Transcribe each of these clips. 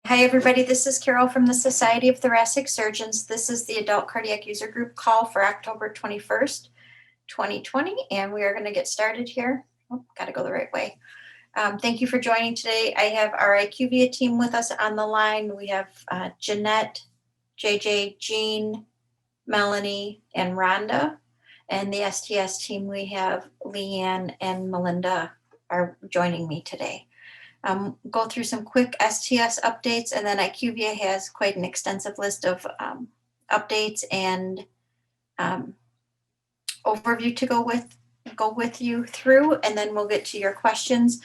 Hi, everybody. This is Carol from the Society of Thoracic Surgeons. This is the Adult Cardiac User Group call for October 21st, 2020, and we are going to get started here. Oh, got to go the right way. Thank you for joining today. I have our IQVIA team with us on the line. We have Jeanette, JJ, Jean, Melanie, and Rhonda. And the STS team, we have Leanne and Melinda are joining me today. Go through some quick STS updates, and then IQVIA has quite an extensive list of updates and overview to go with you through, and then we'll get to your questions.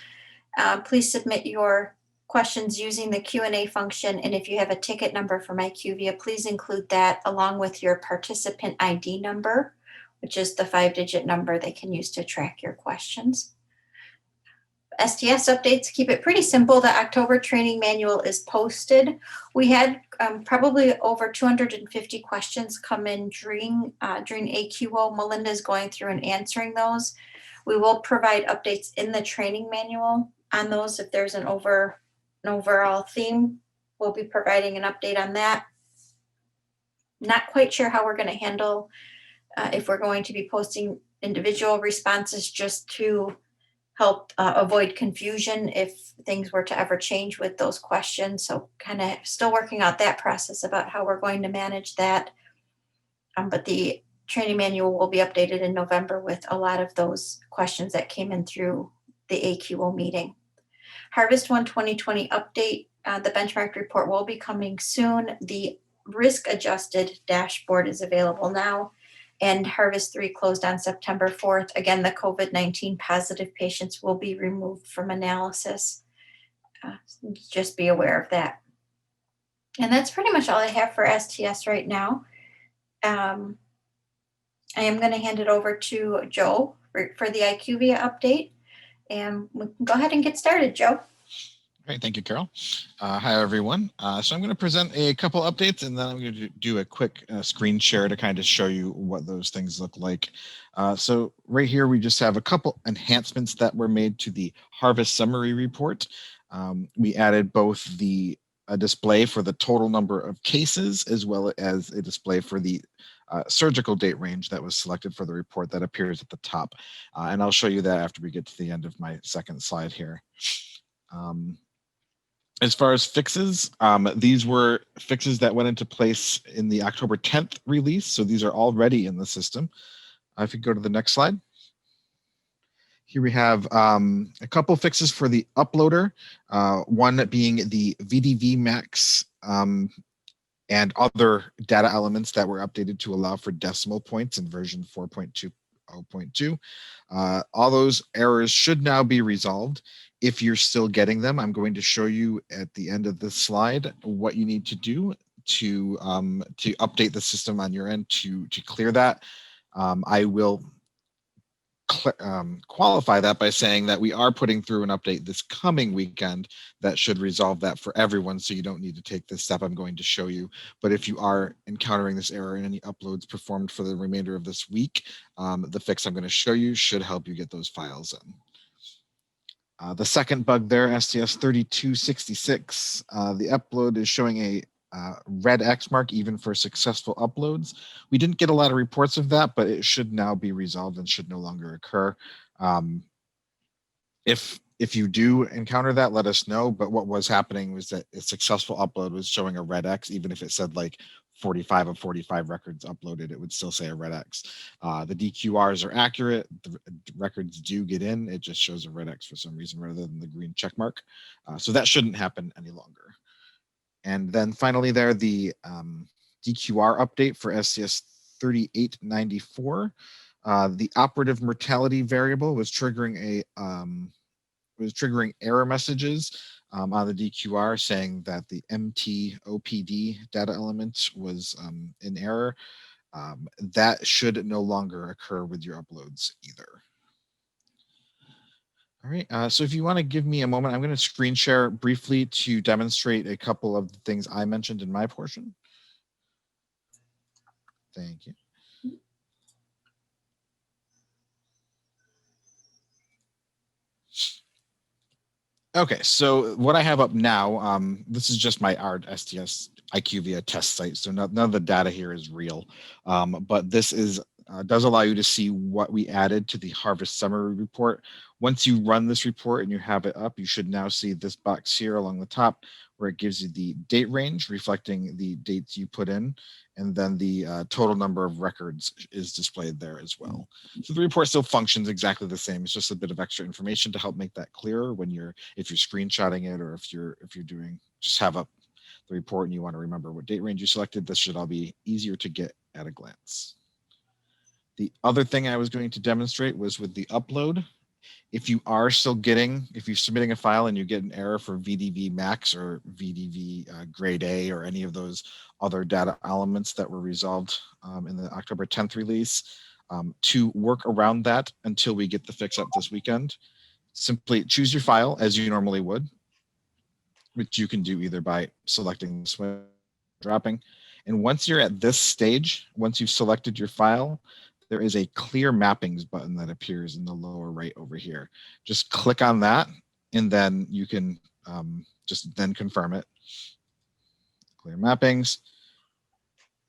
Please submit your questions using the Q&A function, and if you have a ticket number from IQVIA, please include that along with your participant ID number, which is the 5-digit number they can use to track your questions. STS updates, keep it pretty simple. The October training manual is posted. We had probably over 250 questions come in during AQO. Melinda is going through and answering those. We will provide updates in the training manual on those. If there's an overall theme, we'll be providing an update on that. Not quite sure how we're going to handle if we're going to be posting individual responses just to help avoid confusion if things were to ever change with those questions. So kind of still working out that process about how we're going to manage that. But the training manual will be updated in November with a lot of those questions that came in through the AQO meeting. Harvest 1 2020 update, the benchmark report will be coming soon. The risk adjusted dashboard is available now. And Harvest 3 closed on September 4th. Again, the COVID-19 positive patients will be removed from analysis. Just be aware of that. And that's pretty much all I have for STS right now. I am going to hand it over to Joe for the IQVIA update. And we can go ahead and get started, Joe. Great, thank you, Carol. Hi, everyone. So I'm going to present a couple updates, and then I'm going to do a quick screen share to kind of show you what those things look like. So right here, we just have a couple enhancements that were made to the Harvest Summary Report. We added both a display for the total number of cases, as well as a display for the surgical date range that was selected for the report that appears at the top. And I'll show you that after we get to the end of my second slide here. As far as fixes, these were fixes that went into place in the October 10th release. So these are already in the system. If you go to the next slide. Here we have a couple fixes for the uploader, one being the VDV max and other data elements that were updated to allow for decimal points in version 4.20.2. All those errors should now be resolved. If you're still getting them, I'm going to show you at the end of this slide what you need to do to update the system on your end to clear that. I will qualify that by saying that we are putting through an update this coming weekend that should resolve that for everyone, so you don't need to take this step I'm going to show you. But if you are encountering this error in any uploads performed for the remainder of this week, the fix I'm going to show you should help you get those files in. The second bug there, STS 3266, the upload is showing a red X mark even for successful uploads. We didn't get a lot of reports of that, but it should now be resolved and should no longer occur. If you do encounter that, let us know. But what was happening was that a successful upload was showing a red X, even if it said like 45 of 45 records uploaded, it would still say a red X. The DQRs are accurate. The records do get in. It just shows a red X for some reason rather than the green check mark. So that shouldn't happen any longer. And then finally there, the DQR update for SCS 3894. The operative mortality variable was triggering error messages on the DQR saying that the MTOPD data element was in error. That should no longer occur with your uploads either. All right, so if you want to give me a moment, I'm going to screen share briefly to demonstrate a couple of the things I mentioned in my portion. Thank you. Okay, so what I have up now, this is just my STS IQVIA test site, so none of the data here is real, but this is does allow you to see what we added to the harvest summary report. Once you run this report and you have it up, you should now see this box here along the top where it gives you the date range reflecting the dates you put in, and then the total number of records is displayed there as well. So the report still functions exactly the same. It's just a bit of extra information to help make that clearer when if you're screenshotting it, or if you're doing just have up the report and you want to remember what date range you selected. This should all be easier to get at a glance. The other thing I was going to demonstrate was with the upload. If you're submitting a file and you get an error for VDV max or VDV grade A or any of those other data elements that were resolved in the October 10th release, to work around that until we get the fix up this weekend, simply choose your file as you normally would, which you can do either by selecting this way, dropping. And once you're at this stage, once you've selected your file, there is a clear mappings button that appears in the lower right over here. Just click on that, and then you can just then confirm it. Clear mappings.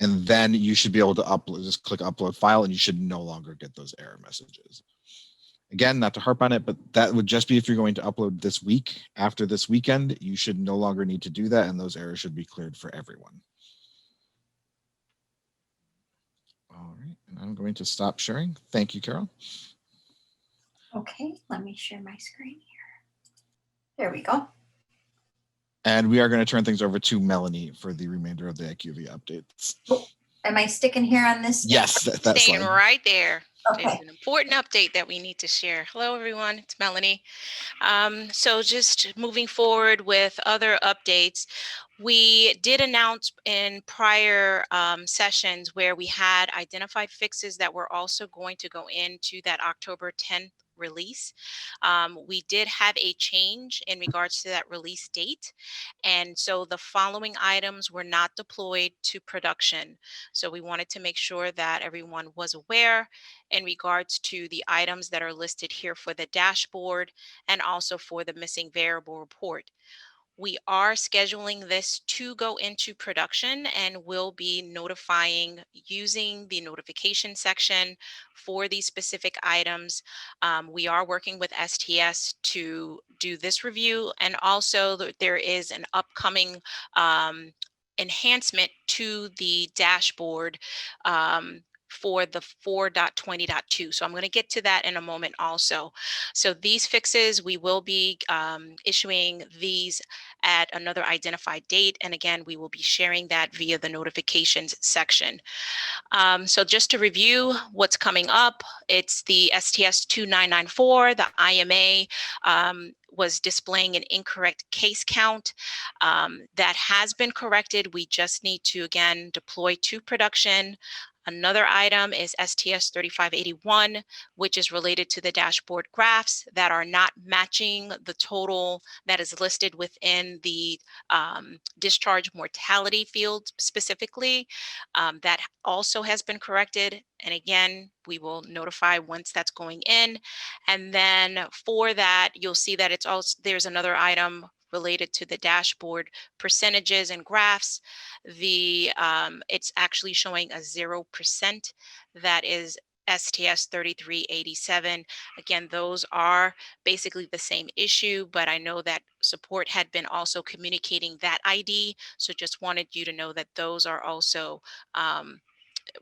And then you should be able to upload, just click upload file, and you should no longer get those error messages. Again, not to harp on it, but that would just be if you're going to upload this week. After this weekend, you should no longer need to do that, and those errors should be cleared for everyone. All right, and I'm going to stop sharing. Thank you, Carol. Okay, let me share my screen here. There we go. And we are going to turn things over to Melanie for the remainder of the IQVIA updates. Oh, am I sticking here on this? Yes, that's staying right there. Okay. There's an important update that we need to share. Hello, everyone. It's Melanie. So just moving forward with other updates, we did announce in prior sessions where we had identified fixes that were also going to go into that October 10th release. We did have a change in regards to that release date. And so the following items were not deployed to production. So we wanted to make sure that everyone was aware in regards to the items that are listed here for the dashboard and also for the missing variable report. We are scheduling this to go into production and will be notifying using the notification section for these specific items. We are working with STS to do this review, and also there is an upcoming enhancement to the dashboard for the 4.20.2. So I'm going to get to that in a moment also. So these fixes, we will be issuing these at another identified date. And again, we will be sharing that via the notifications section. So just to review what's coming up, it's the STS 2994, the IMA was displaying an incorrect case count. That has been corrected. We just need to, again, deploy to production. Another item is STS 3581, which is related to the dashboard graphs that are not matching the total that is listed within the discharge mortality field specifically. That also has been corrected. And again, we will notify once that's going in. And then for that, you'll see that it's also, there's another item related to the dashboard percentages and graphs. It's actually showing a 0%. That is STS 3387. Again, those are basically the same issue, but I know that support had been also communicating that ID. So just wanted you to know that those are also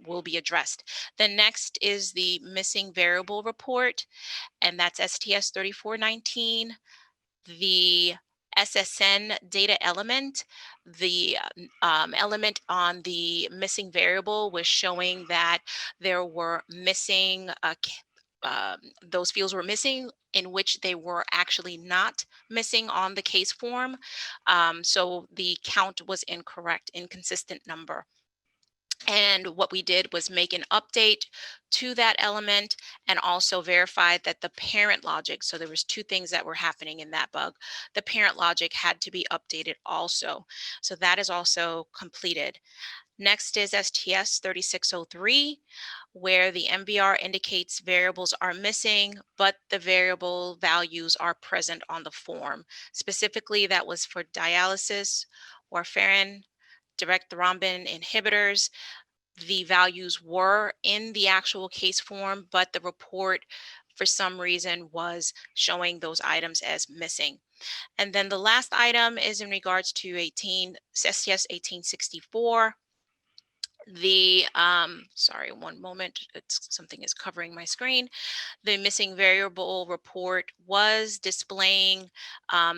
will be addressed. The next is the missing variable report, and that's STS 3419. The SSN data element, the element on the missing variable was showing that there were missing, those fields were missing in which they were actually not missing on the case form. So the count was incorrect, inconsistent number. And what we did was make an update to that element and also verified that the parent logic, so there was two things that were happening in that bug. The parent logic had to be updated also. So that is also completed. Next is STS 3603. where the MVR indicates variables are missing, but the variable values are present on the form. Specifically, that was for dialysis, warfarin, direct thrombin inhibitors. The values were in the actual case form, but the report for some reason was showing those items as missing. And then the last item is in regards to STS 1864. The sorry, one moment, something is covering my screen. The missing variable report was displaying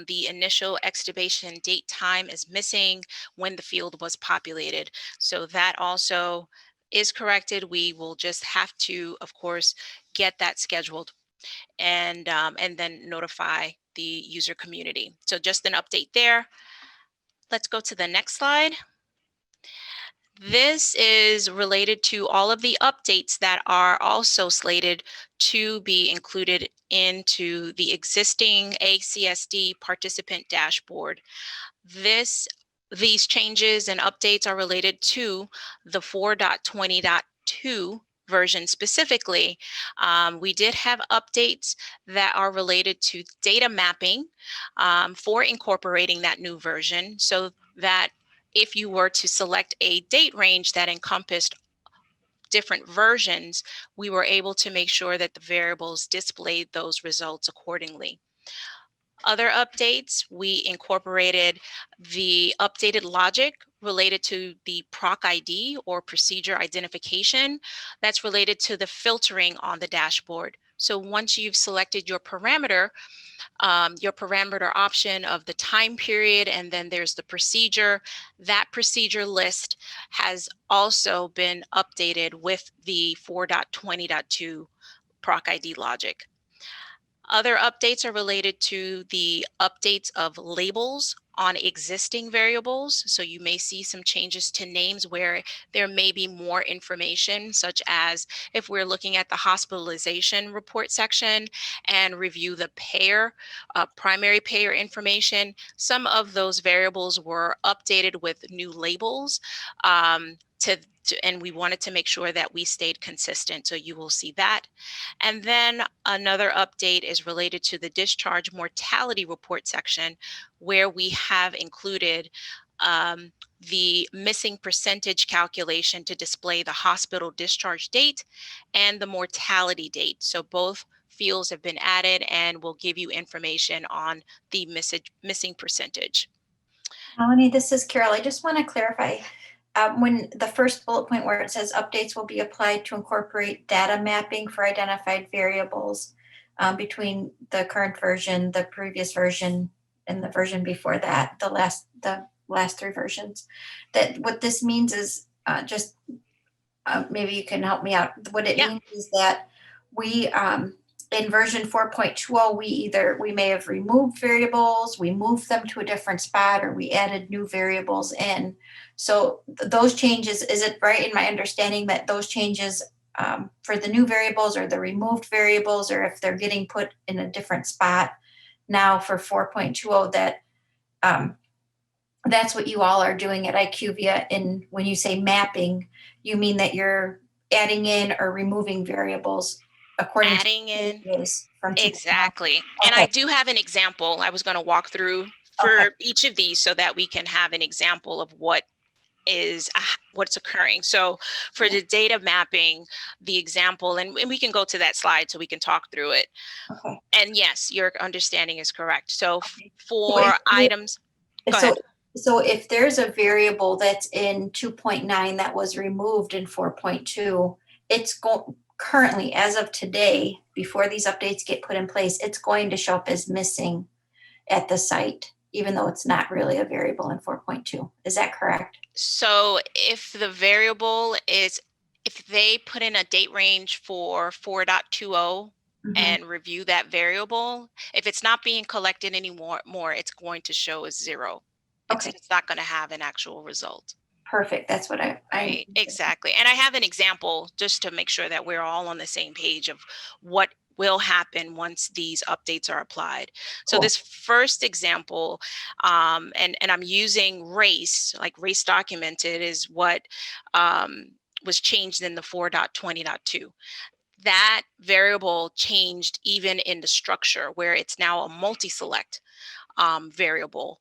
the initial extubation date time is missing when the field was populated. So that also is corrected. We will just have to, of course, get that scheduled and then notify the user community. So just an update there. Let's go to the next slide. This is related to all of the updates that are also slated to be included into the existing ACSD Participant Dashboard. These changes and updates are related to the 4.20.2 version specifically. We did have updates that are related to data mapping for incorporating that new version, so that if you were to select a date range that encompassed different versions, we were able to make sure that the variables displayed those results accordingly. Other updates, we incorporated the updated logic related to the ProciD or procedure identification that's related to the filtering on the dashboard. So once you've selected your parameter option of the time period, and then there's the procedure, that procedure list has also been updated with the 4.20.2 ProcID logic. Other updates are related to the updates of labels on existing variables. So you may see some changes to names where there may be more information, such as if we're looking at the hospitalization report section and review the payer, primary payer information, some of those variables were updated with new labels and we wanted to make sure that we stayed consistent. So you will see that. And then another update is related to the discharge mortality report section, where we have included the missing percentage calculation to display the hospital discharge date and the mortality date. So both fields have been added and will give you information on the missing percentage. Melanie, this is Carol. I just want to clarify. When the first bullet point where it says updates will be applied to incorporate data mapping for identified variables between the current version, the previous version, and the version before that, the last three versions, that what this means is maybe you can help me out. What it means is that we in version 4.20, we may have removed variables, we moved them to a different spot, or we added new variables in. So those changes, is it right in my understanding that those changes for the new variables or the removed variables, or if they're getting put in a different spot now for 4.20, that that's what you all are doing at IQVIA? And when you say mapping, you mean that you're adding in or removing variables according adding to in from exactly. Okay. And I do have an example I was going to walk through for each of these so that we can have an example of what's occurring. So for the data mapping, the example, and we can go to that slide so we can talk through it. Okay. And yes, your understanding is correct. So for items, go ahead. So if there's a variable that's in 2.9 that was removed in 4.2, it's currently, as of today, before these updates get put in place, it's going to show up as missing at the site, even though it's not really a variable in 4.2. Is that correct? So if the variable is, if they put in a date range for 4.20 and review that variable, if it's not being collected anymore, it's going to show as 0. It's not going to have an actual result. Perfect. That's what Right, exactly. And I have an example just to make sure that we're all on the same page of what will happen once these updates are applied. So this first example, and I'm using race, like race documented is what was changed in the 4.20.2. That variable changed even in the structure where it's now a multi-select variable.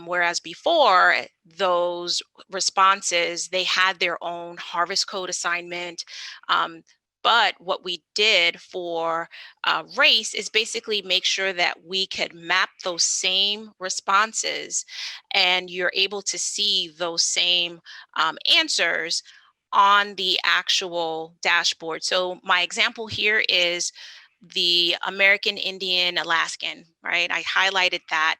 Whereas before, those responses, they had their own harvest code assignment. But what we did for race is basically make sure that we could map those same responses, and you're able to see those same answers on the actual dashboard. So my example here is the American Indian Alaskan, right? I highlighted that.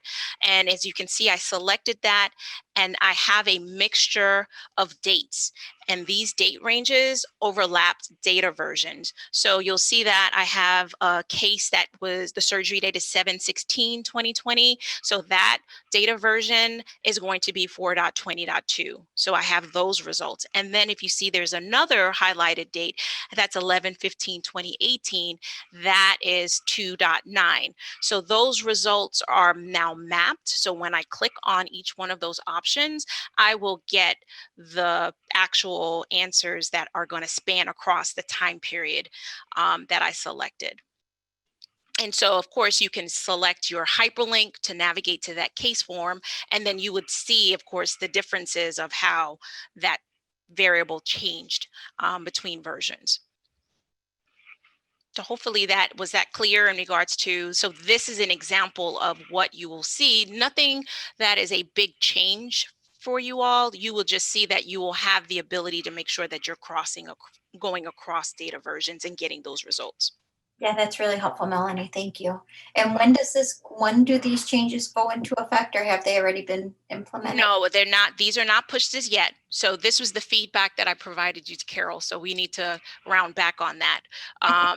And as you can see, I selected that, and I have a mixture of dates. And these date ranges overlapped data versions. So you'll see that I have a case that was, the surgery date is 7/16/2020. So that data version is going to be 4.20.2. So I have those results. And then if you see there's another highlighted date, that's 11/15/2018. That is 2.9. So those results are now mapped. So when I click on each one of those options, I will get the actual answers that are going to span across the time period that I selected. And so, of course, you can select your hyperlink to navigate to that case form, and then you would see, of course, the differences of how that variable changed between versions. So hopefully was that clear in regards to, so this is an example of what you will see. Nothing that is a big change for you all. You will just see that you will have the ability to make sure that you're going across data versions and getting those results. Yeah, that's really helpful, Melanie. Thank you. And when do these changes go into effect, or have they already been implemented? No, they're not. These are not pushed as yet. So this was the feedback that I provided you to Carol. So we need to round back on that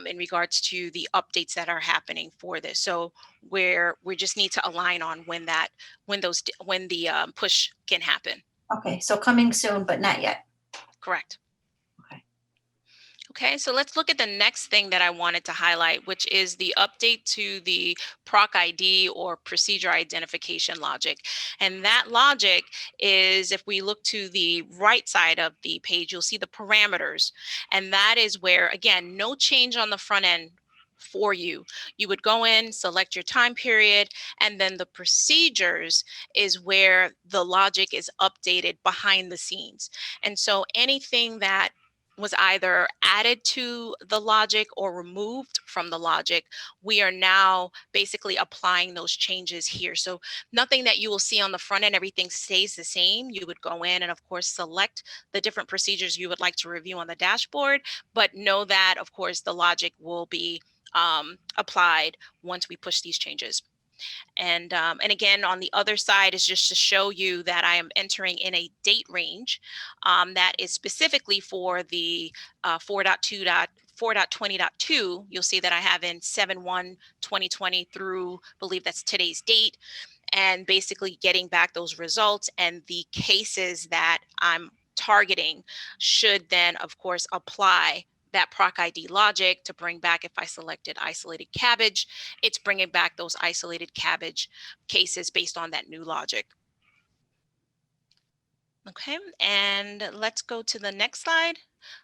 in regards to the updates that are happening for this. So we just need to align on when the push can happen. Okay, so coming soon, but not yet. Correct. Okay. Okay, so let's look at the next thing that I wanted to highlight, which is the update to the ProciD or procedure identification logic. And that logic is, if we look to the right side of the page, you'll see the parameters. And that is where, again, no change on the front end for you. You would go in, select your time period, and then the procedures is where the logic is updated behind the scenes. And so anything that was either added to the logic or removed from the logic, we are now basically applying those changes here. So nothing that you will see on the front end, everything stays the same. You would go in and of course select the different procedures you would like to review on the dashboard, but know that of course the logic will be applied once we push these changes. And again, on the other side is just to show you that I am entering in a date range that is specifically for the 4.20.2. You'll see that I have in 7/1/2020 through, I believe that's today's date, and basically getting back those results, and the cases that I'm targeting should then, of course, apply that ProcID logic to bring back, if I selected isolated cabbage, it's bringing back those isolated cabbage cases based on that new logic. Okay, and let's go to the next slide.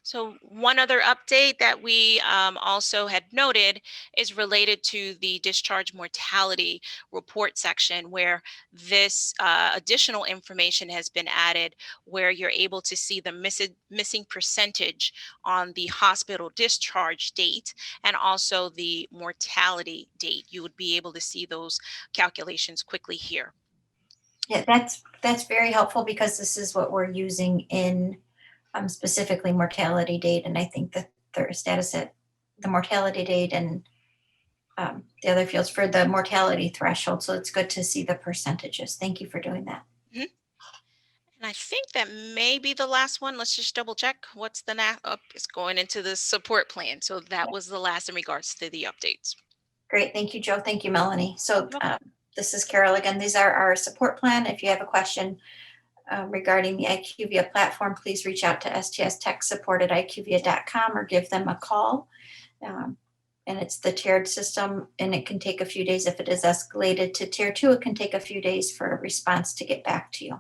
So one other update that we also had noted is related to the discharge mortality report section, where this additional information has been added, where you're able to see the missing percentage on the hospital discharge date and also the mortality date. You would be able to see those calculations quickly here. Yeah, that's very helpful, because this is what we're using in specifically mortality date, and I think that their status at the mortality date and the other fields for the mortality threshold. So it's good to see the percentages. Thank you for doing that. Mm-hmm. And I think that may be the last one. Let's just double check. What's the it's going into the support plan. So that was the last in regards to the updates. Great. Thank you, Joe. Thank you, Melanie. So You're welcome. this is Carol again. These are our support plan. If you have a question regarding the IQVIA platform, please reach out to ststechsupport@iqvia.com or give them a call. And it's the tiered system, and it can take a few days. If it is escalated to tier 2, it can take a few days for a response to get back to you.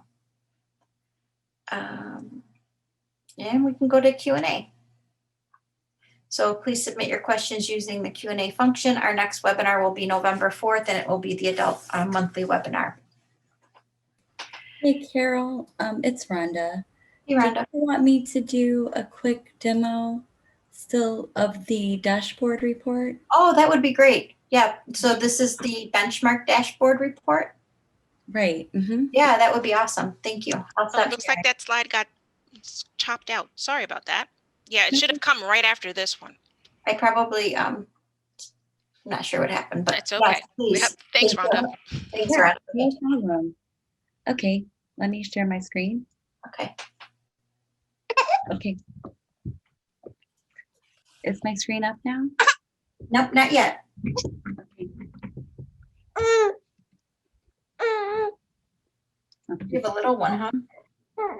And we can go to Q&A. So please submit your questions using the Q&A function. Our next webinar will be November 4th, and it will be the adult monthly webinar. Hey, Carol, it's Rhonda. Hey, Rhonda. Do you want me to do a quick demo still of the dashboard report? Oh, that would be great. Yeah, so this is the benchmark dashboard report. Right. Mm-hmm. Yeah, that would be awesome. Thank you. I'll Oh, stop it looks sharing. like that slide got chopped out. Sorry about that. Yeah, it should have come right after this one. I probably not sure what happened, but It's okay. yes, please. Yep. Thanks, Thank you. Rhonda. Thanks, Yeah, Rhonda. no problem. Okay, let me share my screen. Okay. Okay. Is my screen up now? Nope, not yet. Okay. You have a little one, huh?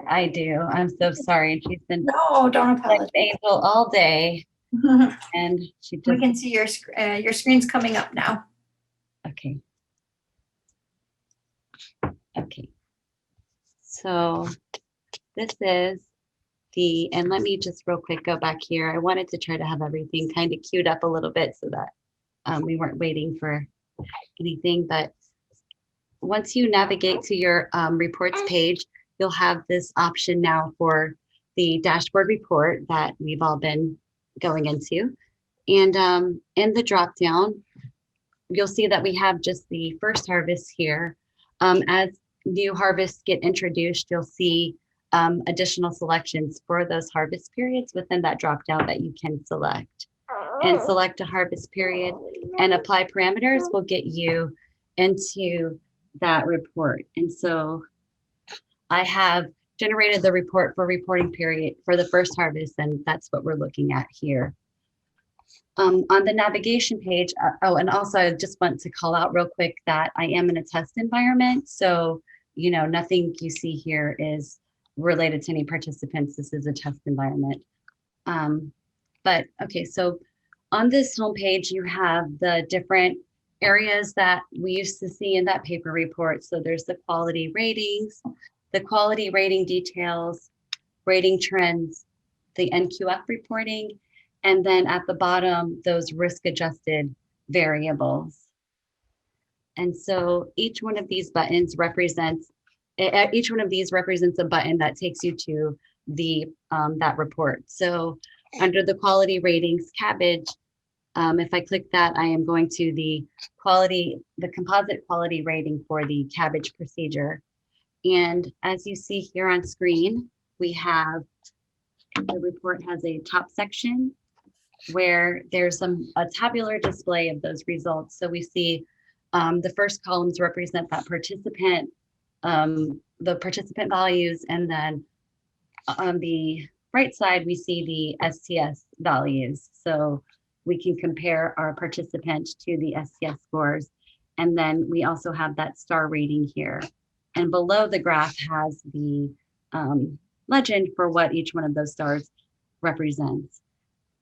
I do. I'm so sorry. She's been No, don't like apologize. Angel all day, We and she just can see your screen's coming up now. okay. Okay. So this is the, and let me just real quick go back here. I wanted to try to have everything kind of queued up a little bit so that we weren't waiting for anything. But once you navigate to your reports page, you'll have this option now for the dashboard report that we've all been going into. And in the drop down, you'll see that we have just the first harvest here. As new harvests get introduced, you'll see additional selections for those harvest periods within that drop down that you can select. And select a harvest period and apply parameters will get you into that report. And so I have generated the report for reporting period for the first harvest, and that's what we're looking at here. On the navigation page, oh, and also I just want to call out real quick that I am in a test environment. So, you know, nothing you see here is related to any participants. This is a test environment. But okay, so on this homepage, you have the different areas that we used to see in that paper report. So there's the quality ratings, the quality rating details, rating trends, the NQF reporting, and then at the bottom, those risk adjusted variables. And so each one of these buttons represents, each one of these represents a button that takes you to the that report. So under the quality ratings cabbage, if I click that, I am going to the quality, the composite quality rating for the cabbage procedure. And as you see here on screen, we have, the report has a top section where there's a tabular display of those results. So we see the first columns represent that participant, the participant values, and then on the right side, we see the STS values. So we can compare our participant to the STS scores. And then we also have that star rating here. And below the graph has the legend for what each one of those stars represents.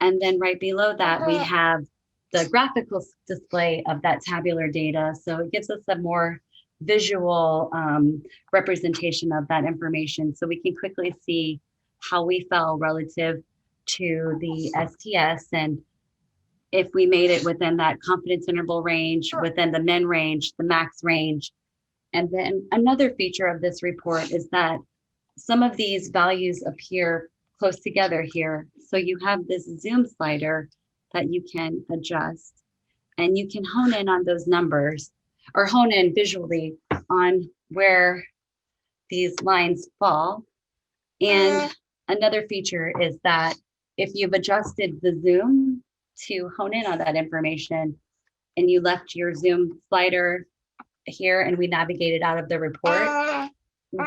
And then right below that, we have the graphical display of that tabular data. So it gives us a more visual representation of that information. So we can quickly see how we fell relative to the STS and if we made it within that confidence interval range, within the min range, the max range. And then another feature of this report is that some of these values appear close together here. So you have this zoom slider that you can adjust and you can hone in on those numbers or hone in visually on where these lines fall. And another feature is that if you've adjusted the zoom to hone in on that information and you left your zoom slider here and we navigated out of the report,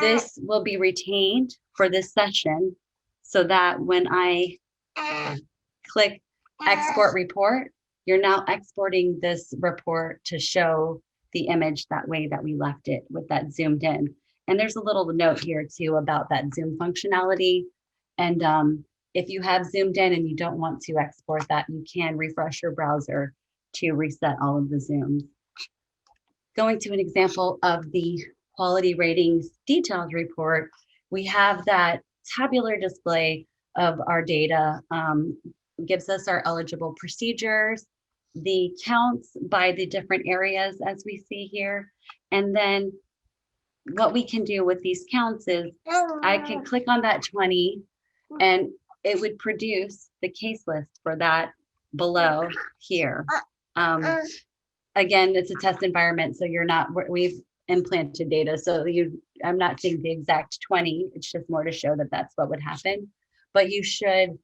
this will be retained for this session so that when I click export report, you're now exporting this report to show the image that way that we left it with that zoomed in. And there's a little note here too about that zoom functionality. And if you have zoomed in and you don't want to export that, you can refresh your browser to reset all of the zooms. Going to an example of the quality ratings detailed report, we have that tabular display of our data, gives us our eligible procedures, the counts by the different areas as we see here. And then what we can do with these counts is I can click on that 20 and it would produce the case list for that below here. Again, it's a test environment, so we've implanted data. So I'm not seeing the exact 20. It's just more to show that that's what would happen. But you should,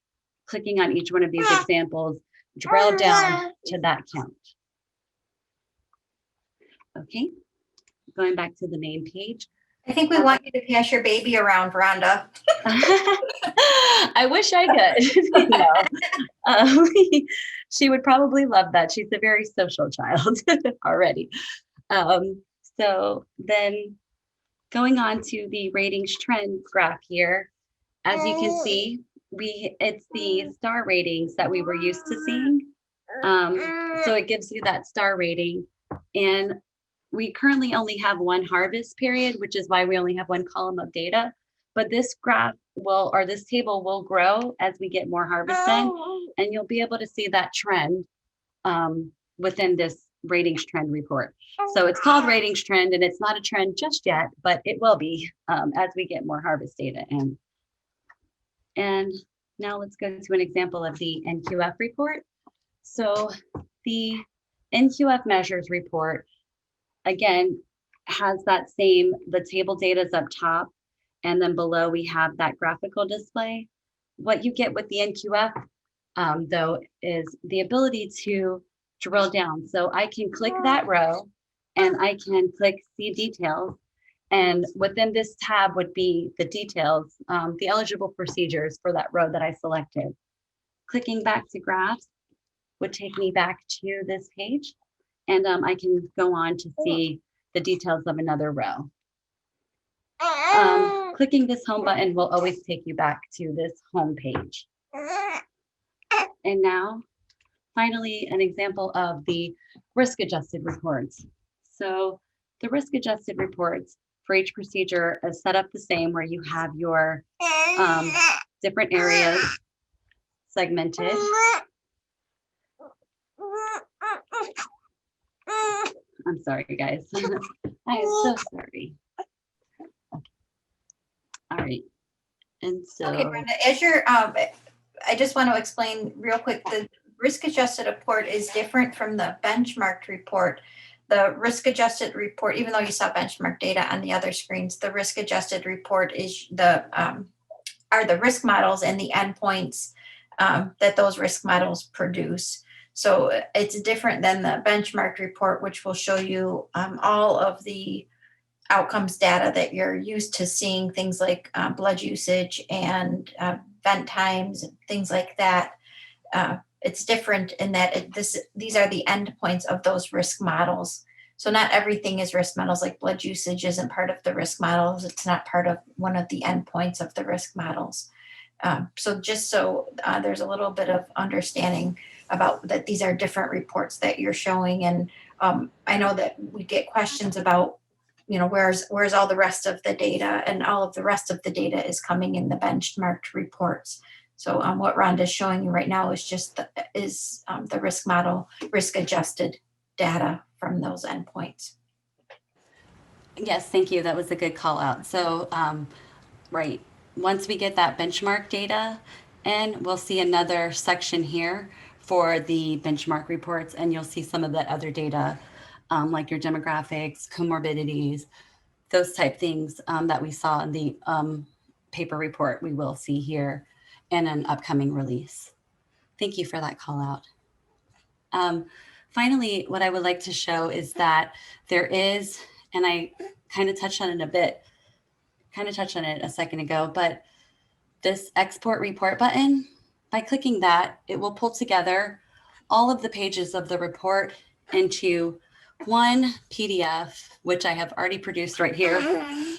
clicking on each one of these examples, drill down to that count. Okay, going back to the main page. I think we want you to pass your baby around, Rhonda. I wish I could. No. She would probably love that. She's a very social child already. So then going on to the ratings trend graph here, as you can see, it's the star ratings that we were used to seeing. So it gives you that star rating. And we currently only have one harvest period, which is why we only have one column of data. But this graph or this table will grow as we get more harvest in, and you'll be able to see that trend within this ratings trend report. So it's called ratings trend, and it's not a trend just yet, but it will be as we get more harvest data in. And now let's go to an example of the NQF report. So the NQF measures report, again, has that same, the table data is up top, and then below we have that graphical display. What you get with the NQF, though, is the ability to drill down. So I can click that row and I can click see details. And within this tab would be the details, the eligible procedures for that row that I selected. Clicking back to graphs would take me back to this page. And I can go on to see the details of another row. Clicking this home button will always take you back to this home page. And now, finally, an example of the risk adjusted reports. So the risk adjusted reports for each procedure is set up the same, where you have your different areas segmented. I'm sorry, guys. I am so sorry. All right. And so, Okay, Brenda, as you're, I just want to explain real quick, the risk adjusted report is different from the benchmarked report. The risk adjusted report, even though you saw benchmark data on the other screens, the risk adjusted report is are the risk models and the endpoints that those risk models produce. So it's different than the benchmark report, which will show you all of the outcomes data that you're used to seeing, things like blood usage and vent times and things like that. It's different in that these are the endpoints of those risk models. So not everything is risk models, like blood usage isn't part of the risk models. It's not part of one of the endpoints of the risk models. So just so there's a little bit of understanding about that, these are different reports that you're showing. And I know that we get questions about, where's all the rest of the data, and all of the rest of the data is coming in the benchmarked reports. So what Rhonda is showing you right now is just the risk model, risk adjusted data from those endpoints. yes, thank you. That was a good call out. So, right, once we get that benchmark data in, we'll see another section here for the benchmark reports, and you'll see some of that other data, like your demographics, comorbidities, those type things that we saw in the paper report, we will see here in an upcoming release. Thank you for that call out. Finally, what I would like to show is that there is, and I kind of touched on it a second ago, but this export report button, by clicking that, it will pull together all of the pages of the report into one PDF, which I have already produced right here,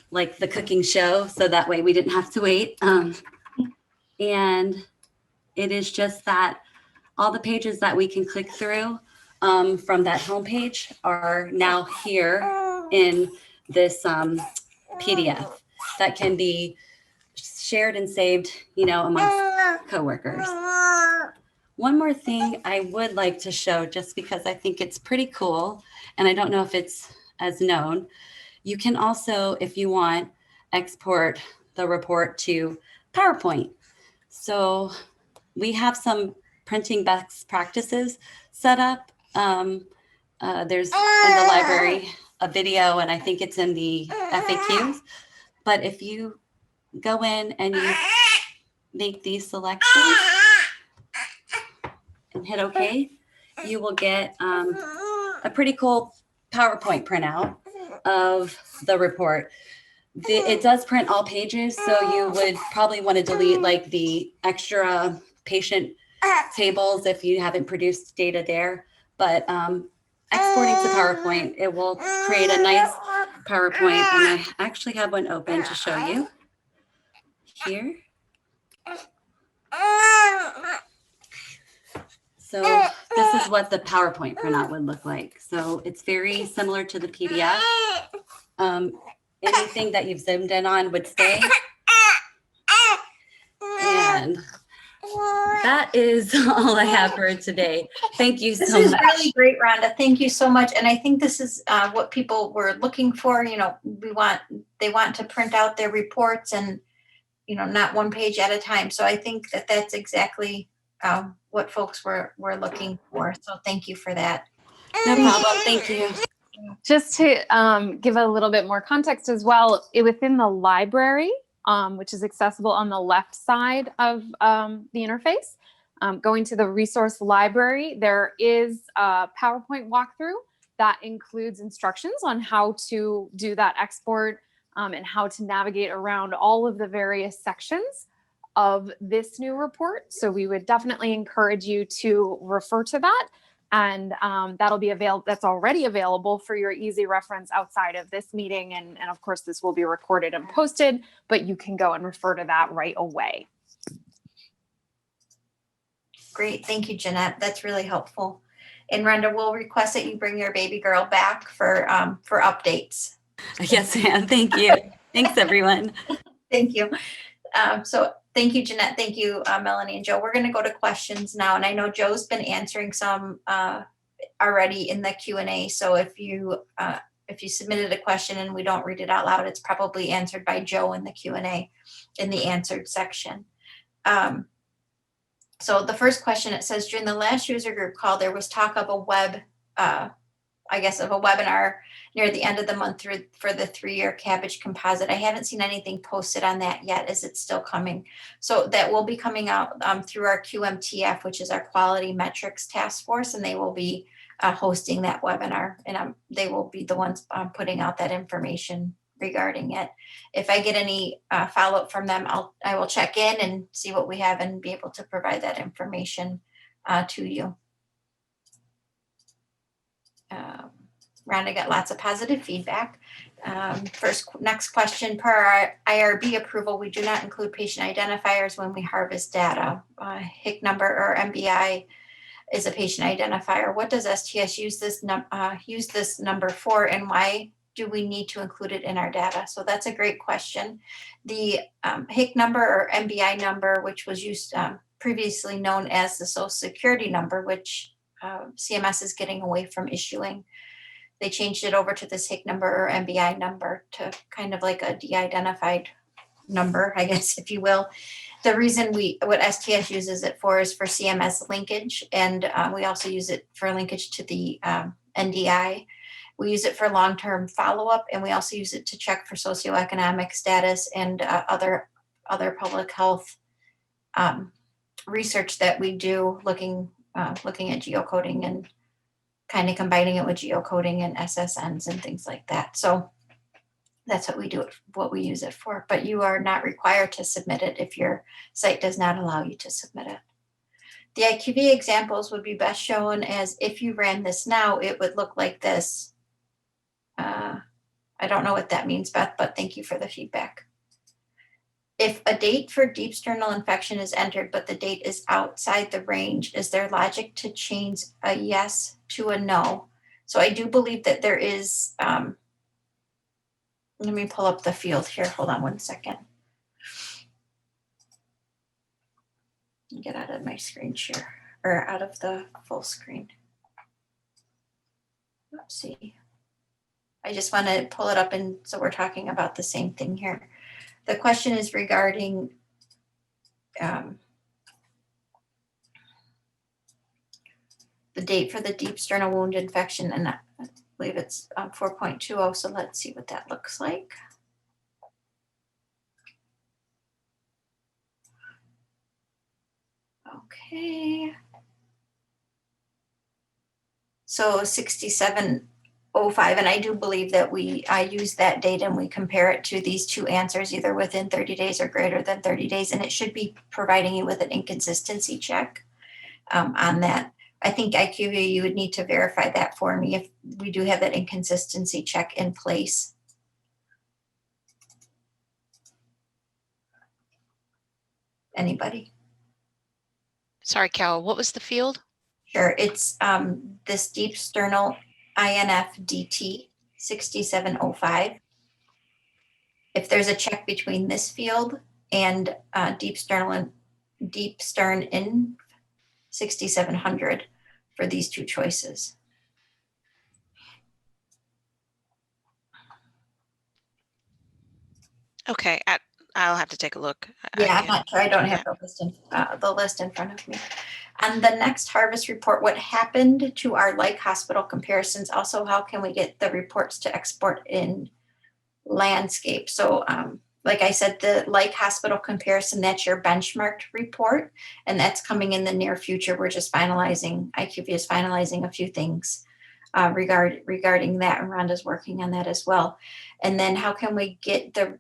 like the cooking show. So that way we didn't have to wait. And it is just that all the pages that we can click through from that homepage are now here in this PDF that can be shared and saved, amongst coworkers. One more thing I would like to show, just because I think it's pretty cool, and I don't know if it's as known. You can also, if you want, export the report to PowerPoint. So we have some printing best practices set up. There's in the library a video, and I think it's in the FAQs. But if you go in and you make these selections and hit OK, you will get a pretty cool PowerPoint printout of the report. It does print all pages, so you would probably want to delete like the extra patient tables if you haven't produced data there. But exporting to PowerPoint, it will create a nice PowerPoint. And I actually have one open to show you here. So this is what the PowerPoint printout would look like. So it's very similar to the PDF. Anything that you've zoomed in on would stay. And that is all I have for today. Thank you so much. This is really great, Rhonda. Thank you so much. And I think this is what people were looking for. You know, they want to print out their reports and, you know, not one page at a time. So I think that that's exactly what folks were looking for. So thank you for that. No problem. Thank you. Just to give a little bit more context as well, within the library, which is accessible on the left side of the interface, going to the resource library, there is a PowerPoint walkthrough that includes instructions on how to do that export and how to navigate around all of the various sections of this new report. So we would definitely encourage you to refer to that. And that'll be available. That's already available for your easy reference outside of this meeting. And of course, this will be recorded and posted, but you can go and refer to that right away. Great. Thank you, Jeanette. That's really helpful. And Rhonda, we'll request that you bring your baby girl back for updates. Yes, ma'am. Thank you. Thanks, everyone. Thank you. So thank you, Jeanette. Thank you, Melanie and Joe. We're going to go to questions now. And I know Joe's been answering some already in the Q&A. So if you submitted a question and we don't read it out loud, it's probably answered by Joe in the Q&A in the answered section. So the first question, it says, during the last user group call, there was talk of a webinar near the end of the month for the 3-year cabbage composite. I haven't seen anything posted on that yet. Is it still coming? So that will be coming out through our QMTF, which is our Quality Metrics Task Force, and they will be hosting that webinar, and they will be the ones putting out that information regarding it. If I get any follow-up from them, I will check in and see what we have and be able to provide that information to you. Rhonda got lots of positive feedback. Next question, per our IRB approval, we do not include patient identifiers when we harvest data. HIC number or MBI is a patient identifier. What does STS use this number for, and why do we need to include it in our data? So that's a great question. The HIC number or MBI number, which was used previously known as the Social Security number, which CMS is getting away from issuing. They changed it over to this HIC number or MBI number to kind of like a de-identified number, I guess, if you will. The reason what STS uses it for is for CMS linkage, and we also use it for linkage to the NDI. We use it for long-term follow-up, and we also use it to check for socioeconomic status and other public health research that we do, looking at geocoding and kind of combining it with geocoding and SSNs and things like that. So that's what we do it, what we use it for. But you are not required to submit it if your site does not allow you to submit it. The IQVIA examples would be best shown as if you ran this now, it would look like this. I don't know what that means, Beth, but thank you for the feedback. If a date for deep sternal infection is entered, but the date is outside the range, is there logic to change a yes to a no? So I do believe that there is, let me pull up the field here. Hold on one second. Get out of my screen share or out of the full screen. Let's see. I just want to pull it up, and so we're talking about the same thing here. The question is regarding the date for the deep sternal wound infection, and I believe it's 4.20. So let's see what that looks like. Okay. So 6705, and I do believe that I use that data and we compare it to these two answers, either within 30 days or greater than 30 days, and it should be providing you with an inconsistency check on that. I think IQVIA, you would need to verify that for me if we do have that inconsistency check in place. Anybody? Sorry, Carol, what was the field? Sure, it's this deep sternal INF-DT 6705. If there's a check between this field and deep stern in 6700 for these two choices. Okay, I'll have to take a look. Yeah, I'm not sure. I don't have the list in front of me. On the next harvest report, what happened to our like hospital comparisons? Also, how can we get the reports to export in landscape? So like I said, the like hospital comparison, that's your benchmarked report, and that's coming in the near future. We're just finalizing, IQVIA is finalizing a few things regarding that, and Rhonda's working on that as well. And then how can we get the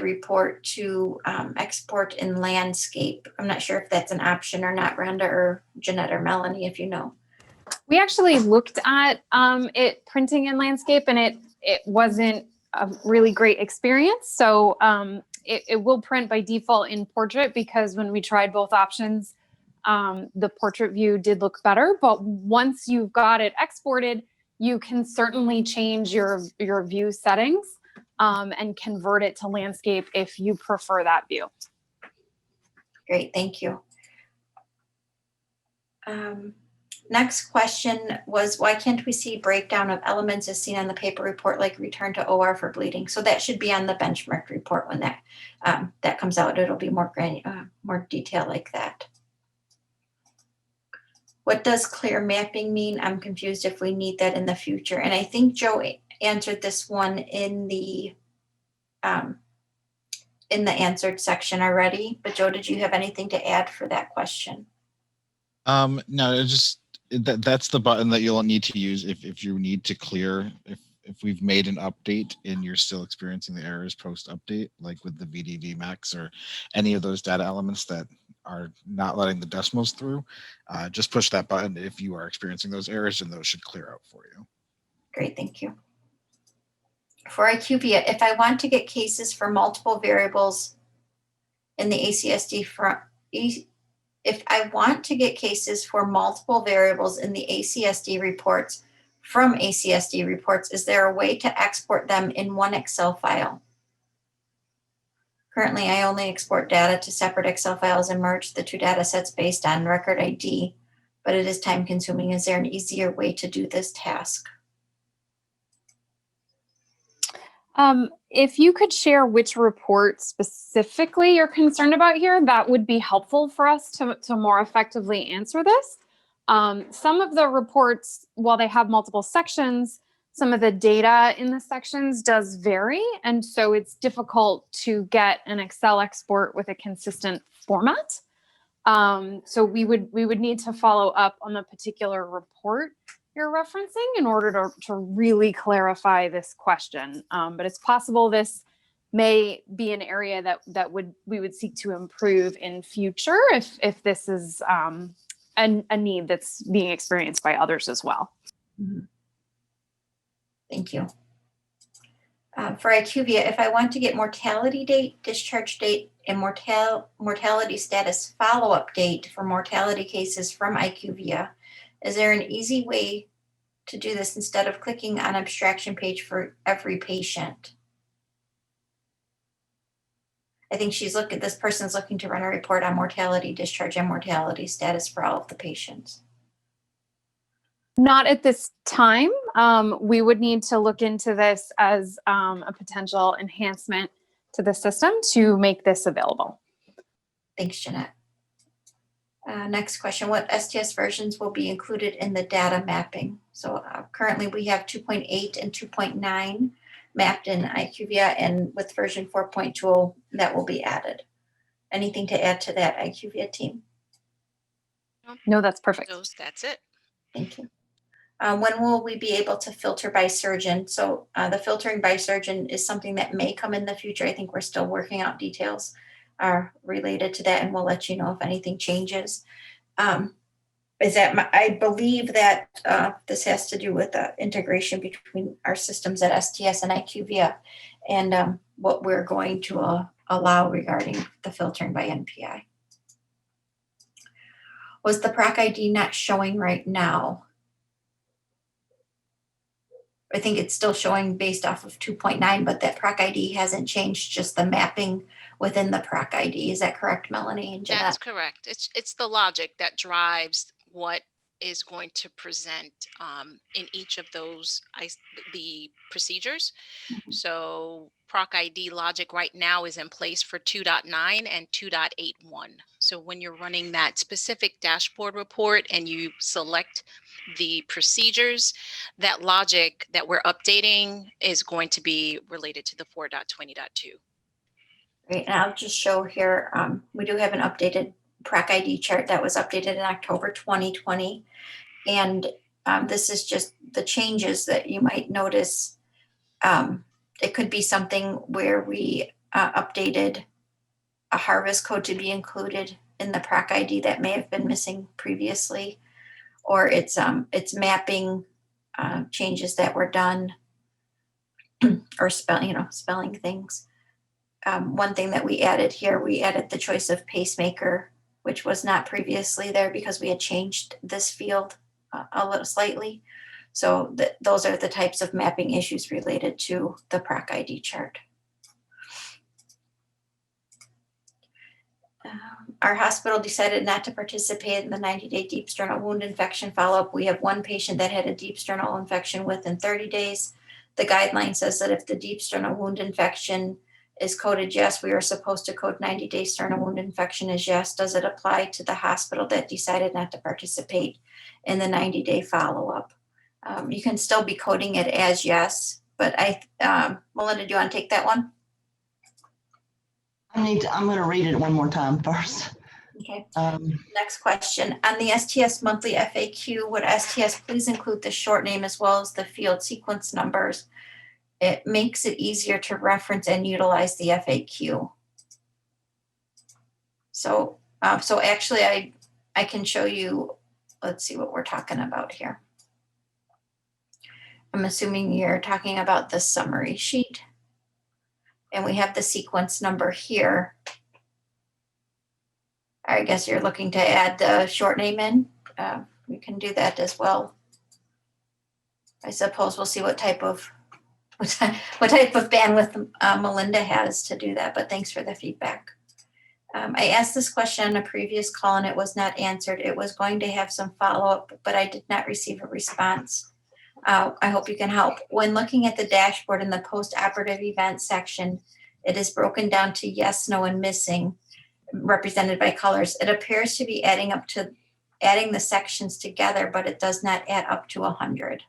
report to export in landscape? I'm not sure if that's an option or not, Rhonda or Jeanette or Melanie, if you know. We actually looked at it printing in landscape, and it wasn't a really great experience. So it will print by default in portrait, because when we tried both options, the portrait view did look better. But once you've got it exported, you can certainly change your view settings and convert it to landscape if you prefer that view. Great, thank you. Next question was, why can't we see breakdown of elements as seen on the paper report, like return to OR for bleeding? So that should be on the benchmark report when that comes out. It'll be more more detail like that. What does clear mapping mean? I'm confused if we need that in the future. And I think Joe answered this one in the answered section already. But Joe, did you have anything to add for that question? No, it just that's the button that you'll need to use if you need to clear, if we've made an update and you're still experiencing the errors post update, like with the VDV max or any of those data elements that are not letting the decimals through. Just push that button if you are experiencing those errors, and those should clear out for you. Great, thank you. For IQVIA, if I want to get cases for multiple variables in the ACSD if I want to get cases for multiple variables in the ACSD reports from ACSD reports, is there a way to export them in one Excel file? Currently, I only export data to separate Excel files and merge the two data sets based on record ID, but it is time consuming. Is there an easier way to do this task? If you could share which report specifically you're concerned about here, that would be helpful for us to more effectively answer this. Some of the reports, while they have multiple sections, some of the data in the sections does vary. And so it's difficult to get an Excel export with a consistent format. So we would need to follow up on the particular report you're referencing in order to really clarify this question. But it's possible this may be an area that we would seek to improve in future if this is a need that's being experienced by others as well. Mm-hmm. Thank you. For IQVIA, if I want to get mortality date, discharge date, and mortality status follow-up date for mortality cases from IQVIA, is there an easy way to do this instead of clicking on abstraction page for every patient? I think this person's looking to run a report on mortality, discharge, and mortality status for all of the patients. Not at this time. We would need to look into this as a potential enhancement to the system to make this available. Thanks, Jeanette. Next question, what STS versions will be included in the data mapping? So currently we have 2.8 and 2.9 mapped in IQVIA, and with version 4.2 that will be added. Anything to add to that, IQVIA team? No, that's perfect. That's it. Thank you. When will we be able to filter by surgeon? So the filtering by surgeon is something that may come in the future. I think we're still working out details related to that, and we'll let you know if anything changes. I believe that this has to do with the integration between our systems at STS and IQVIA, and what we're going to allow regarding the filtering by NPI. Was the ProcID not showing right now? I think it's still showing based off of 2.9, but that ProcID hasn't changed, just the mapping within the ProcID. Is that correct, Melanie and Jeanette? That's correct. It's the logic that drives what is going to present in each of those the procedures. Mhm. So ProcID logic right now is in place for 2.9 and 2.81. So when you're running that specific dashboard report and you select the procedures, that logic that we're updating is going to be related to the 4.20.2. Great, and I'll just show here, we do have an updated ProcID chart that was updated in October 2020. And this is just the changes that you might notice. It could be something where we updated a harvest code to be included in the ProcID that may have been missing previously, or it's mapping changes that were done, or spelling things. One thing that we added here, we added the choice of pacemaker, which was not previously there because we had changed this field a little slightly. So those are the types of mapping issues related to the ProcID chart. Our hospital decided not to participate in the 90-day deep sternal wound infection follow-up. We have one patient that had a deep sternal infection within 30 days. The guideline says that if the deep sternal wound infection is coded yes, we are supposed to code 90-day sternal wound infection as yes. Does it apply to the hospital that decided not to participate in the 90-day follow-up? You can still be coding it as yes, but Melinda, do you want to take that one? I'm going to read it one more time first. Okay. Next question. On the STS monthly FAQ, would STS please include the short name as well as the field sequence numbers? It makes it easier to reference and utilize the FAQ. So actually I can show you, let's see what we're talking about here. I'm assuming you're talking about the summary sheet. And we have the sequence number here. I guess you're looking to add the short name in. We can do that as well. I suppose we'll see what type of bandwidth Melinda has to do that, but thanks for the feedback. I asked this question on a previous call and it was not answered. It was going to have some follow-up, but I did not receive a response. I hope you can help. When looking at the dashboard in the post-operative event section, it is broken down to yes, no, and missing, represented by colors. It appears to be adding the sections together, but it does not add up to 100.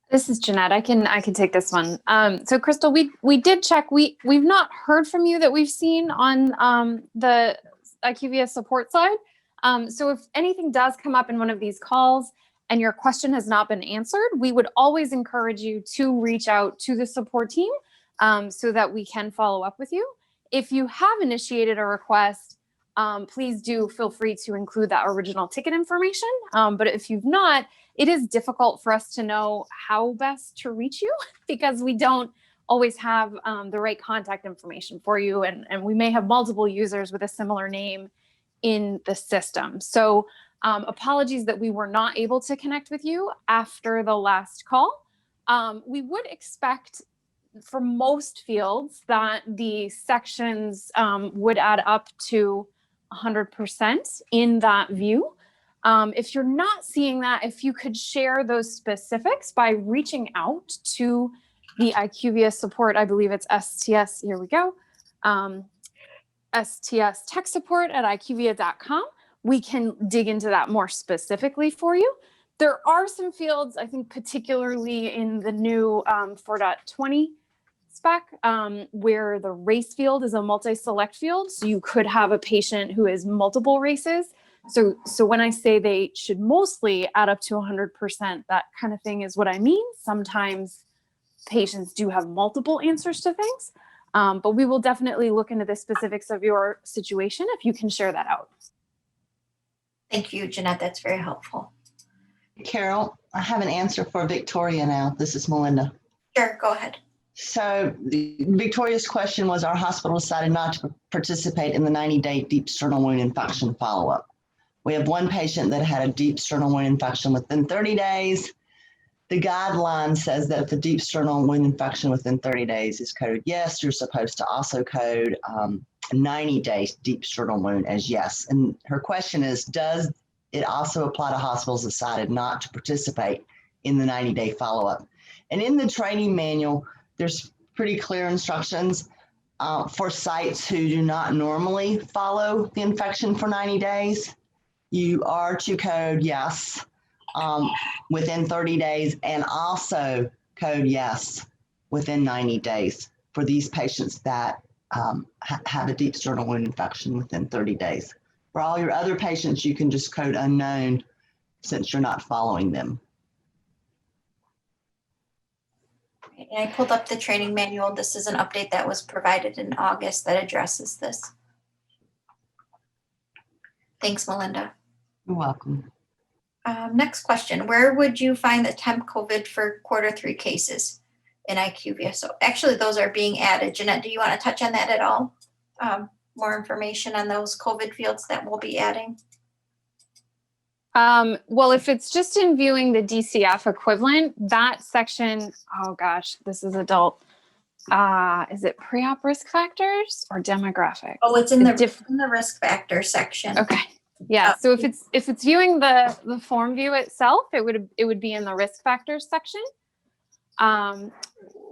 This is Jeanette. I can take this one. So Crystal, we did check. We've not heard from you that we've seen on the IQVIA support side. So if anything does come up in one of these calls and your question has not been answered, we would always encourage you to reach out to the support team so that we can follow up with you. If you have initiated a request, please do feel free to include that original ticket information. But if you've not, it is difficult for us to know how best to reach you because we don't always have the right contact information for you. And we may have multiple users with a similar name in the system. So apologies that we were not able to connect with you after the last call. We would expect for most fields that the sections would add up to 100% in that view. If you're not seeing that, if you could share those specifics by reaching out to the IQVIA support, I believe it's STS, here we go, STS tech support at IQVIA.com. We can dig into that more specifically for you. There are some fields, I think particularly in the new 4.20 spec, where the race field is a multi-select field. So you could have a patient who is multiple races. So when I say they should mostly add up to 100%, that kind of thing is what I mean. Sometimes patients do have multiple answers to things, but we will definitely look into the specifics of your situation if you can share that out. Thank you, Jeanette. That's very helpful. Carol, I have an answer for Victoria now. This is Melinda. Sure, go ahead. So Victoria's question was, our hospital decided not to participate in the 90-day deep sternal wound infection follow-up. We have one patient that had a deep sternal wound infection within 30 days. The guideline says that if the deep sternal wound infection within 30 days is coded yes, you're supposed to also code 90-day deep sternal wound as yes. And her question is, does it also apply to hospitals decided not to participate in the 90-day follow-up? And in the training manual, there's pretty clear instructions for sites who do not normally follow the infection for 90 days. You are to code yes within 30 days and also code yes within 90 days for these patients that have a deep sternal wound infection within 30 days. For all your other patients, you can just code unknown since you're not following them. And I pulled up the training manual. This is an update that was provided in August that addresses this. Thanks, Melinda. You're welcome. Next question, where would you find the temp COVID for Q3 cases in IQVIA? So actually those are being added. Jeanette, do you want to touch on that at all? More information on those COVID fields that we'll be adding? Well, if it's just in viewing the DCF equivalent, that section, oh gosh, this is adult. Is it pre-op risk factors or demographic? Oh, it's in the risk factor section. Okay. Yeah. So if it's viewing the form view itself, it would be in the risk factors section.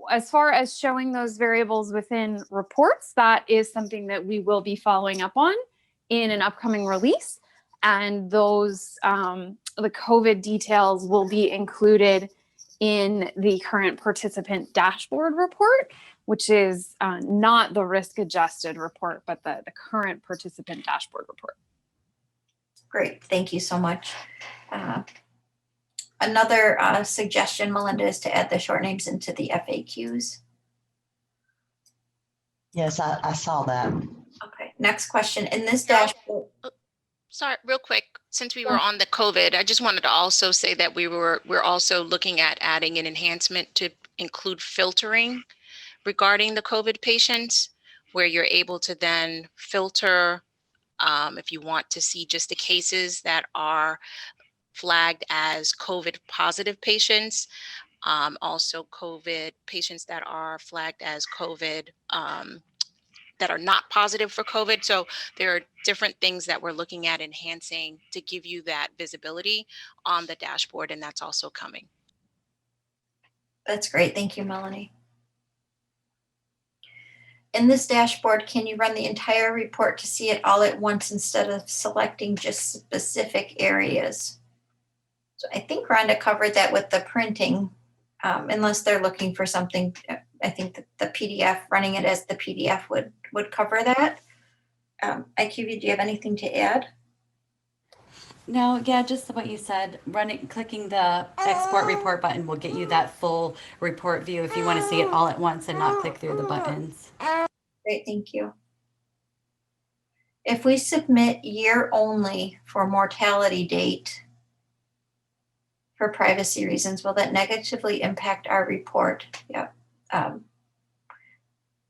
As far as showing those variables within reports, that is something that we will be following up on in an upcoming release. And those, the COVID details will be included in the current participant dashboard report, which is not the risk adjusted report, but the current participant dashboard report. Great, thank you so much. Another suggestion, Melinda, is to add the short names into the FAQs. Yes, I saw that. Okay, next question. In this dashboard. Sorry, real quick, since we were on the COVID, I just wanted to also say that we're also looking at adding an enhancement to include filtering regarding the COVID patients, where you're able to then filter if you want to see just the cases that are flagged as COVID positive patients, also COVID patients that are flagged as COVID that are not positive for COVID. So there are different things that we're looking at enhancing to give you that visibility on the dashboard, and that's also coming. That's great. Thank you, Melanie. In this dashboard, can you run the entire report to see it all at once instead of selecting just specific areas? So I think Rhonda covered that with the printing, unless they're looking for something. I think that the PDF, running it as the PDF would cover that. IQVIA, do you have anything to add? No, yeah, just what you said. Clicking the export report button will get you that full report view if you want to see it all at once and not click through the buttons. Great, thank you. If we submit year only for mortality date for privacy reasons, will that negatively impact our report? Yep.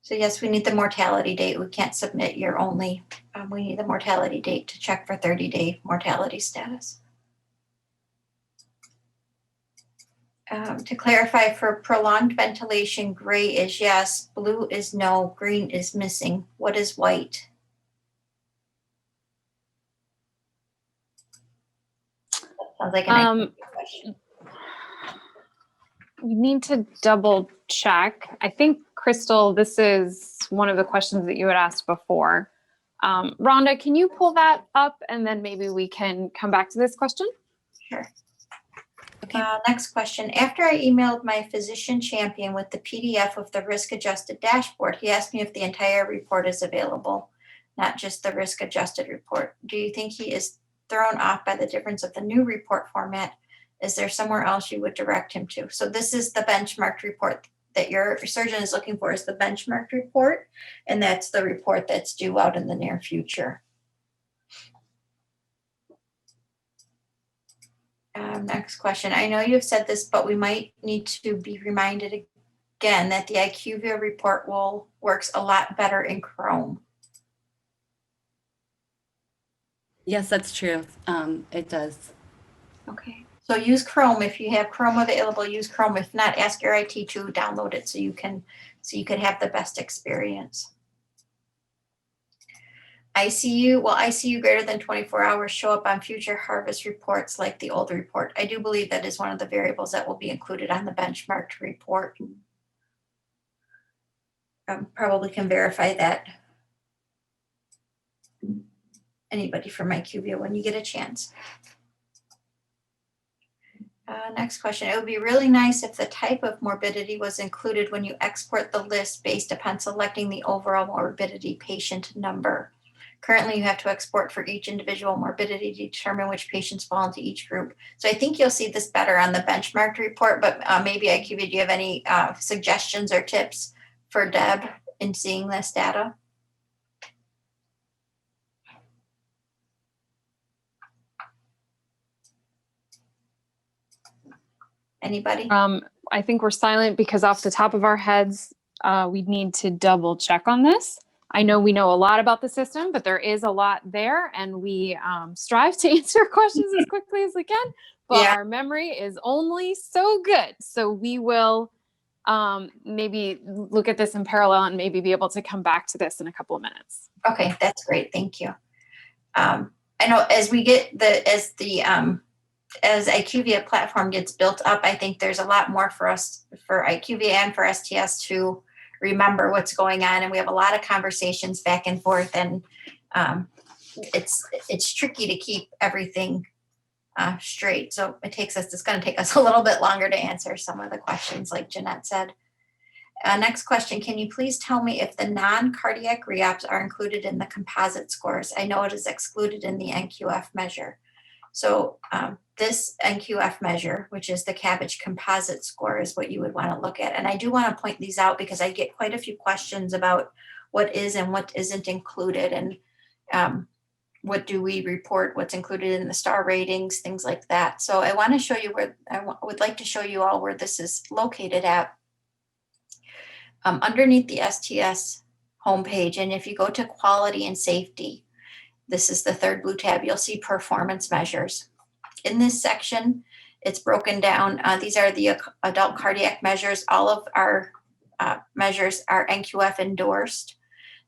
So yes, we need the mortality date. We can't submit year only. We need the mortality date to check for 30-day mortality status. To clarify, for prolonged ventilation, gray is yes, blue is no, green is missing. What is white? Sounds like an IQVIA question. We need to double check. I think, Crystal, this is one of the questions that you had asked before. Rhonda, can you pull that up and then maybe we can come back to this question? Sure. Okay. Next question. After I emailed my physician champion with the PDF of the risk adjusted dashboard, he asked me if the entire report is available, not just the risk adjusted report. Do you think he is thrown off by the difference of the new report format? Is there somewhere else you would direct him to? So this is the benchmarked report that your surgeon is looking for, is the benchmarked report. And that's the report that's due out in the near future. Next question. I know you've said this, but we might need to be reminded again that the IQVIA report works a lot better in Chrome. Yes, that's true. It does. Okay. So use Chrome. If you have Chrome available, use Chrome. If not, ask your IT to download it so you can have the best experience. ICU, will ICU greater than 24 hours show up on future harvest reports like the old report? I do believe that is one of the variables that will be included on the benchmarked report. Probably can verify that. Anybody from IQVIA when you get a chance. Next question. It would be really nice if the type of morbidity was included when you export the list based upon selecting the overall morbidity patient number. Currently, you have to export for each individual morbidity to determine which patients fall into each group. So I think you'll see this better on the benchmarked report, but maybe IQVIA, do you have any suggestions or tips for Deb in seeing this data? Anybody? I think we're silent because off the top of our heads, we need to double check on this. I know we know a lot about the system, but there is a lot there, and we strive to answer questions as quickly as we can, but Yeah. our memory is only so good. So we will maybe look at this in parallel and maybe be able to come back to this in a couple of minutes. Okay, that's great. Thank you. I know as we get as IQVIA platform gets built up, I think there's a lot more for us, for IQVIA and for STS to remember what's going on. And we have a lot of conversations back and forth, and it's tricky to keep everything straight. So it's going to take us a little bit longer to answer some of the questions, like Jeanette said. Next question, can you please tell me if the non-cardiac re-ops are included in the composite scores? I know it is excluded in the NQF measure. So this NQF measure, which is the CABG composite score, is what you would want to look at. And I do want to point these out because I get quite a few questions about what is and what isn't included, and what do we report, what's included in the star ratings, things like that. So I want to show you where, would like to show you all where this is located at. Underneath the STS homepage, and if you go to quality and safety, this is the third blue tab, you'll see performance measures. In this section, it's broken down. These are the adult cardiac measures. All of our measures are NQF endorsed.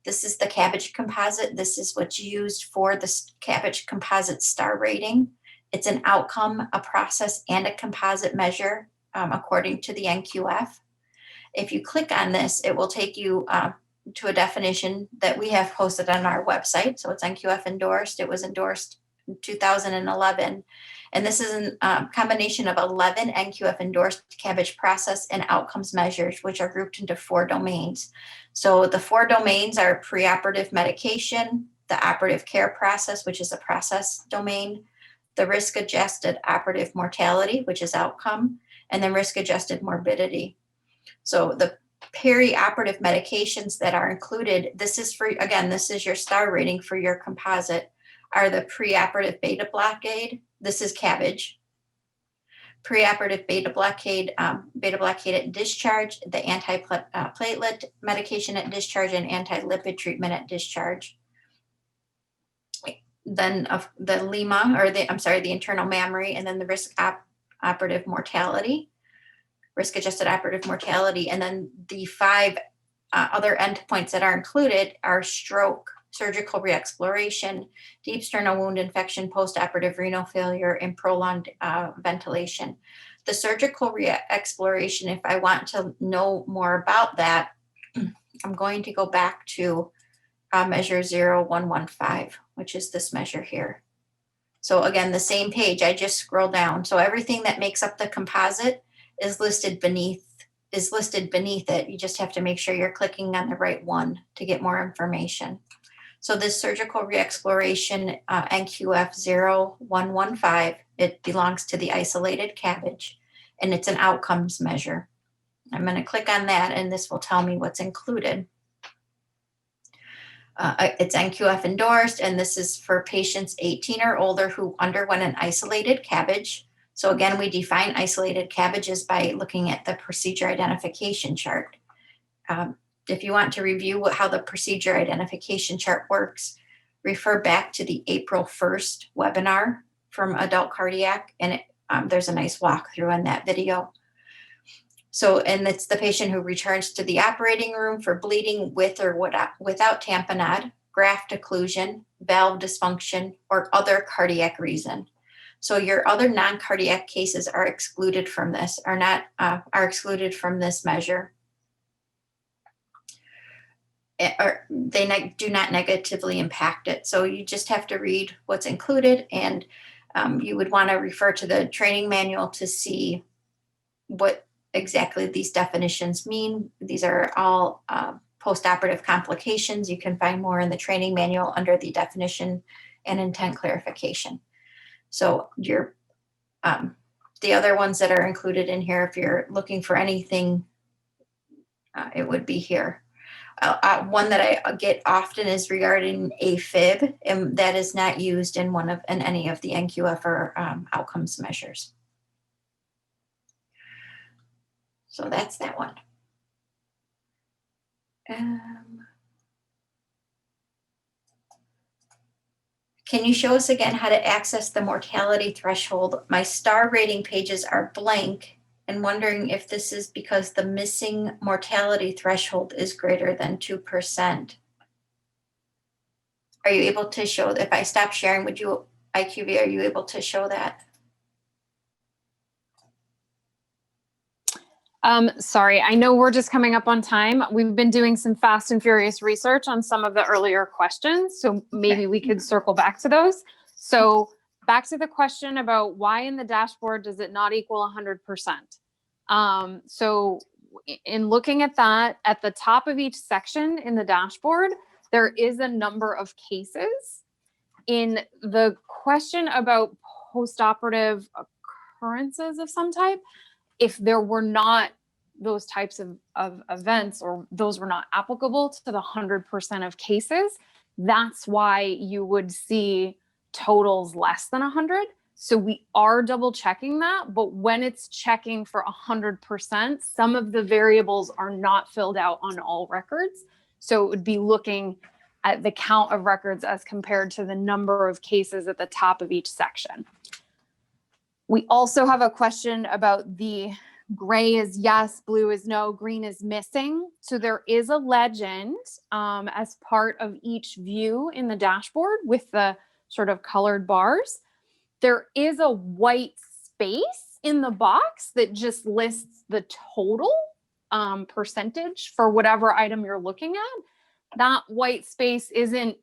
This is the CABG composite. This is what's used for the CABG composite star rating. It's an outcome, a process, and a composite measure according to the NQF. If you click on this, it will take you to a definition that we have posted on our website. So it's NQF endorsed. It was endorsed in 2011. And this is a combination of 11 NQF endorsed CABG process and outcomes measures, which are grouped into 4 domains. So the 4 domains are preoperative medication, the operative care process, which is a process domain, the risk adjusted operative mortality, which is outcome, and then risk adjusted morbidity. So the perioperative medications that are included, this is for, again, this is your star rating for your composite, are the preoperative beta blockade. This is CABG. Preoperative beta blockade at discharge, the antiplatelet medication at discharge, and anti-lipid treatment at discharge. Then the LIMA, or the internal mammary, and then the risk operative mortality. risk adjusted operative mortality. And then the 5 other endpoints that are included are stroke, surgical reexploration, deep sternal wound infection, post-operative renal failure, and prolonged ventilation. The surgical reexploration, if I want to know more about that, I'm going to go back to measure 0115, which is this measure here. So again, the same page, I just scroll down. So everything that makes up the composite is listed beneath it. You just have to make sure you're clicking on the right one to get more information. So this surgical reexploration NQF 0115, it belongs to the isolated CABG, and it's an outcomes measure. I'm going to click on that, and this will tell me what's included. It's NQF endorsed, and this is for patients 18 or older who underwent an isolated CABG. So again, we define isolated CABGs by looking at the procedure identification chart. If you want to review how the procedure identification chart works, refer back to the April 1st webinar from Adult Cardiac, and there's a nice walkthrough in that video. So, and it's the patient who returns to the operating room for bleeding with or without tamponade, graft occlusion, valve dysfunction, or other cardiac reason. So your other non-cardiac cases are excluded from this, are excluded from this measure. Or they do not negatively impact it. So you just have to read what's included, and you would want to refer to the training manual to see what exactly these definitions mean. These are all post-operative complications. You can find more in the training manual under the definition and intent clarification. So your the other ones that are included in here, if you're looking for anything, it would be here. One that I get often is regarding AFib, and that is not used in any of the NQF or outcomes measures. So that's that one. Can you show us again how to access the mortality threshold? My star rating pages are blank, and wondering if this is because the missing mortality threshold is greater than 2%. Are you able to show, if I stop sharing, would you, IQVIA, are you able to show that? Sorry, I know we're just coming up on time. We've been doing some fast and furious research on some of the earlier questions, so maybe we could circle back to those. So back to the question about why in the dashboard does it not equal 100%? So in looking at that, at the top of each section in the dashboard, there is a number of cases. In the question about post-operative occurrences of some type, if there were not those types of events, or those were not applicable to the 100% of cases, that's why you would see totals less than 100. So we are double checking that, but when it's checking for 100%, some of the variables are not filled out on all records. So it would be looking at the count of records as compared to the number of cases at the top of each section. We also have a question about the gray is yes, blue is no, green is missing. So there is a legend as part of each view in the dashboard with the sort of colored bars. There is a white space in the box that just lists the total percentage for whatever item you're looking at. That white space isn't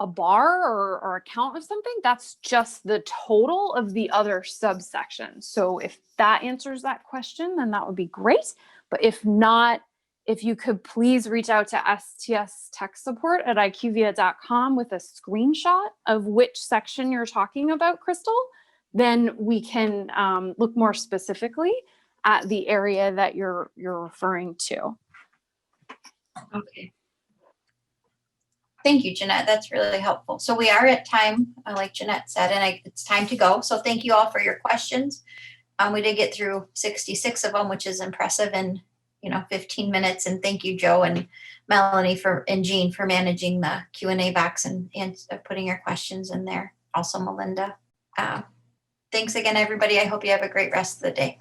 a bar or a count of something. That's just the total of the other subsections. So if that answers that question, then that would be great. But if not, if you could please reach out to STS tech support at IQVIA.com with a screenshot of which section you're talking about, Crystal, then we can look more specifically at the area that you're referring to. Okay. Thank you, Jeanette. That's really helpful. So we are at time, like Jeanette said, and it's time to go. So thank you all for your questions. We did get through 66 of them, which is impressive in 15 minutes. And thank you, Joe and Melanie and Jean for managing the Q&A box and putting your questions in there. Also, Melinda. Thanks again, everybody. I hope you have a great rest of the day.